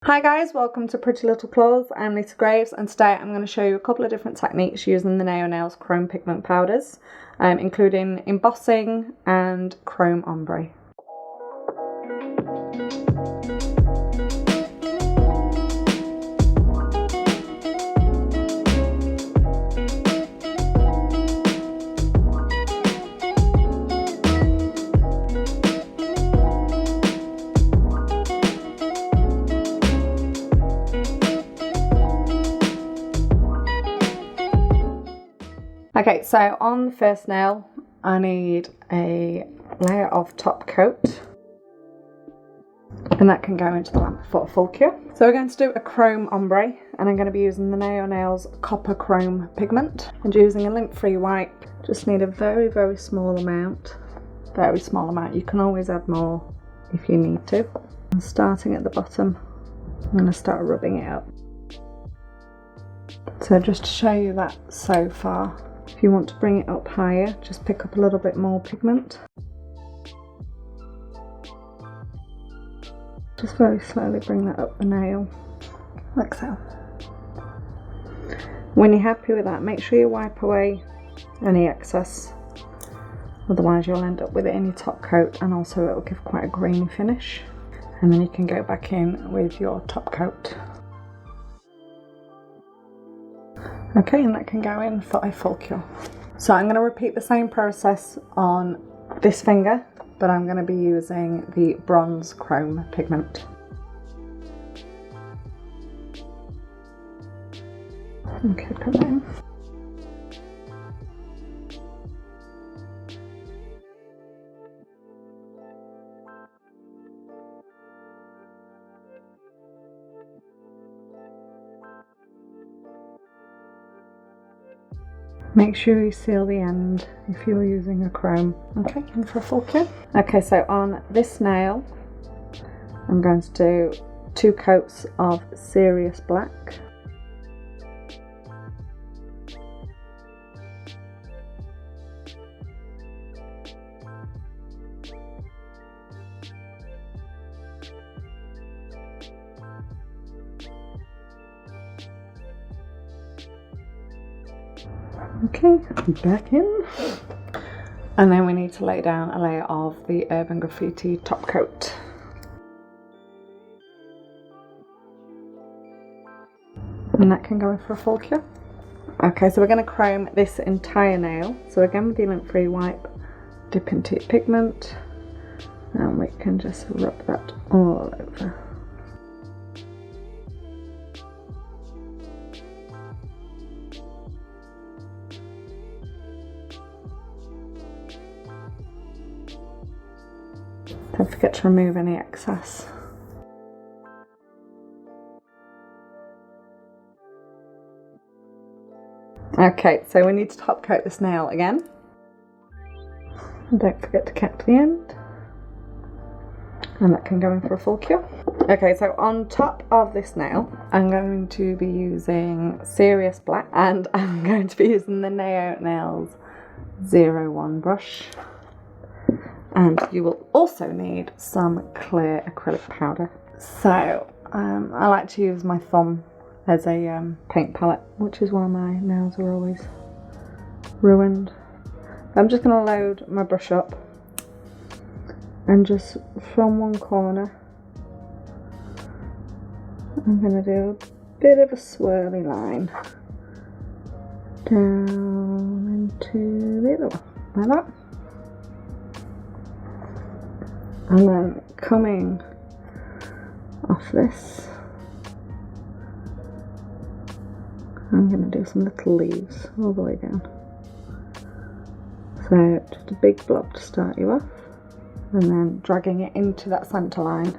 Hi guys, welcome to Pretty Little Claws. I'm Lisa Graves and today I'm going to show you a couple of different techniques using the Nails chrome pigment powders, including embossing and chrome ombre. Okay, so on the first nail, I need a layer of top coat, and that can go into the lamp for a full cure. So we're going to do a chrome ombre, and I'm going to be using the Nails copper chrome pigment, and using a lint-free wipe. Just need a very small amount, You can always add more if you need to. And starting at the bottom, I'm going to start rubbing it up. So just to show you that so far. If you want to bring it up higher, just pick up a little bit more pigment. Just very slowly bring that up the nail, like so. When you're happy with that, make sure you wipe away any excess, otherwise you'll end up with it in your top coat, and also it'll give quite a grainy finish. And then you can go back in with your top coat. Okay, and that can go in for a full cure. So I'm going to repeat the same process on this finger, but I'm going to be using the bronze chrome pigment. Okay, put that in. Make sure you seal the end if you're using a chrome. Okay, and for a full cure. Okay, so on this nail, I'm going to do 2 coats of Serious Black. Okay, back in. And then we need to lay down a layer of the Urban Graffiti top coat. And that can go in for a full cure. Okay, so we're going to chrome this entire nail. So again, with the lint-free wipe, dip into your pigment, and we can just rub that all over. Don't forget to remove any excess. Okay, so we need to top coat this nail again. And don't forget to cap the end. And that can go in for a full cure. Okay, so on top of this nail, I'm going to be using Serious Black, and I'm going to be using the Nails 01 brush. And you will also need some clear acrylic powder. So I like to use my thumb as a paint palette, which is why my nails are always ruined. I'm just going to load my brush up, and just from one corner I'm going to do a bit of a swirly line down into the other one, like that. And then coming off this, I'm going to do some little leaves all the way down. So just a big blob to start you off, and then dragging it into that centre line.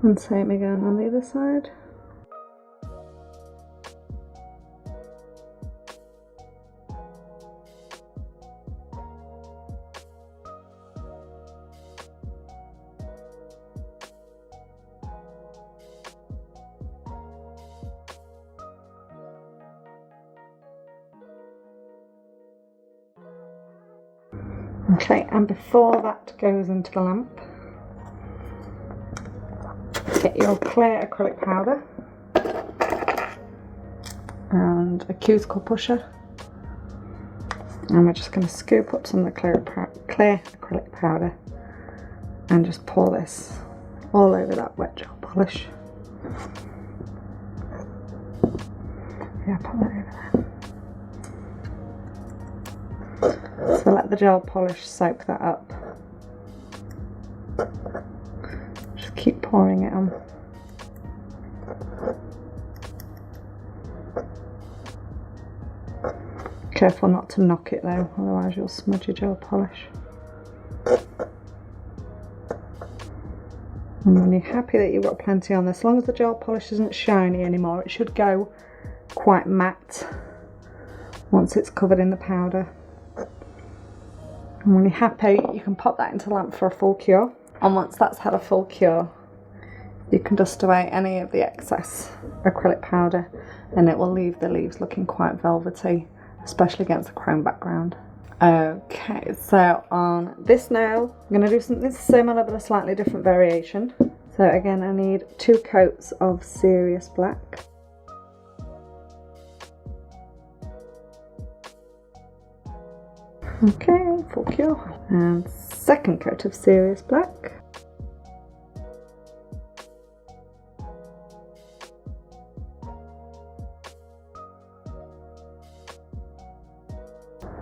And same again on the other side. Okay, and before that goes into the lamp, get your clear acrylic powder and a cuticle pusher, and we're just going to scoop up some of the clear acrylic powder and just pour this all over that wet gel polish. Yeah, put that over there. So let the gel polish soak that up. Just keep pouring it on. Careful not to knock it though, otherwise you'll smudge your gel polish. And when you're happy that you've got plenty on there, as long as the gel polish isn't shiny anymore, it should go quite matte once it's covered in the powder. And when you're happy, you can pop that into the lamp for a full cure. And once that's had a full cure, you can dust away any of the excess acrylic powder and it will leave the leaves looking quite velvety, especially against a chrome background. Okay, so on this nail, I'm going to do something similar but a slightly different variation. So again, I need 2 coats of Serious Black. Okay, full cure. And second coat of Serious Black.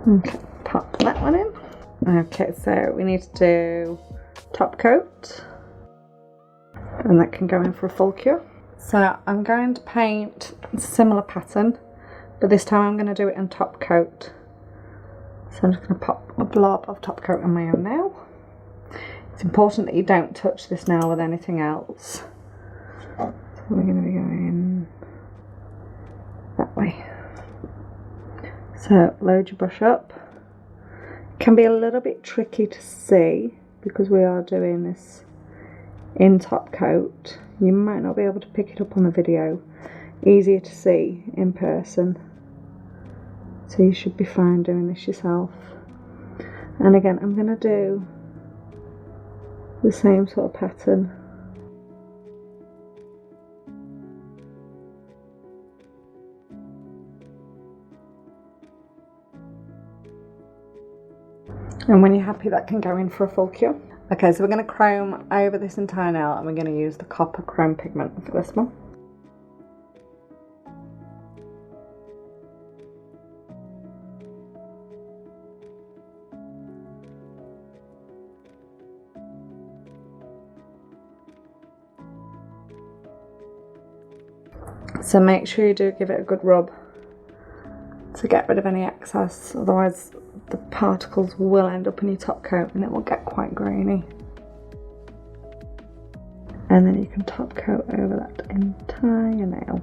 Okay, pop that one in. Okay, so we need to do top coat, and that can go in for a full cure. So I'm going to paint a similar pattern, but this time I'm going to do it in top coat. So I'm just going to pop a blob of top coat on my own nail. It's important that you don't touch this nail with anything else. So we're going to be going that way. So load your brush up. It can be a little bit tricky to see because we are doing this in top coat. You might not be able to pick it up on the video. Easier to see in person. So you should be fine doing this yourself. And again, I'm going to do the same sort of pattern. And when you're happy, that can go in for a full cure. Okay, so we're going to chrome over this entire nail and we're going to use the copper chrome pigment for this one. So make sure you do give it a good rub to get rid of any excess, otherwise the particles will end up in your top coat and it will get quite grainy. And then you can top coat over that entire nail.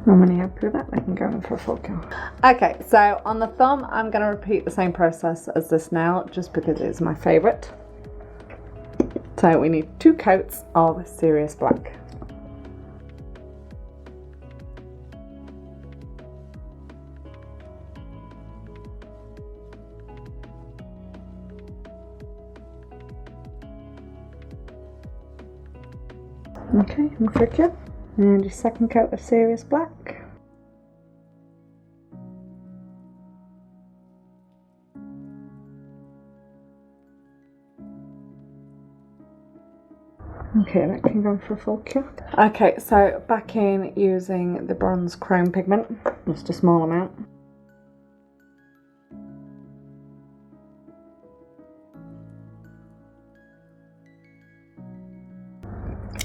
And when you're happy with that, they can go in for a full cure. Okay, so on the thumb, I'm going to repeat the same process as this nail, just because it's my favourite. So we need 2 coats of Serious Black. Okay, and flick it. And your second coat of Serious Black. Okay, that can go for a full cure. Okay, so back in using the bronze chrome pigment, just a small amount.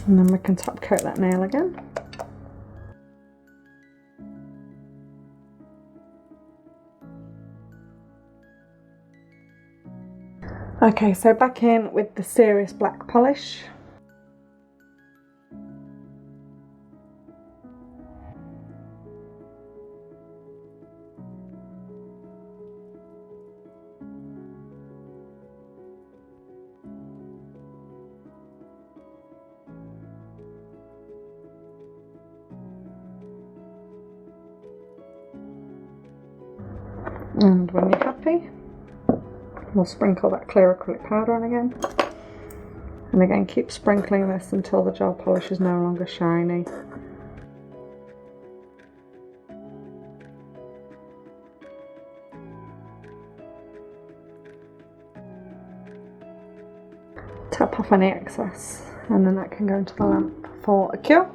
And then we can top coat that nail again. Okay, so back in with the Serious Black polish. And when you're happy, we'll sprinkle that clear acrylic powder on again. And again, keep sprinkling this until the gel polish is no longer shiny. Tap off any excess, and then that can go into the lamp for a cure.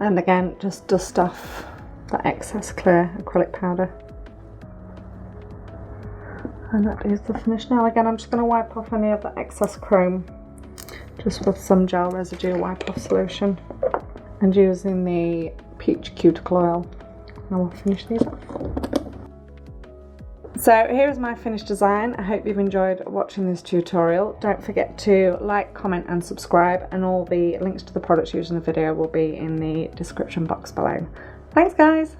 And again, just dust off that excess clear acrylic powder. And that is the finish. Now again, I'm just going to wipe off any of the excess chrome just with some gel residue wipe off solution, and using the peach cuticle oil, and we'll finish these off. So here's my finished design. I hope you've enjoyed watching this tutorial. Don't forget to like, comment and subscribe, and all the links to the products used in the video will be in the description box below. Thanks guys!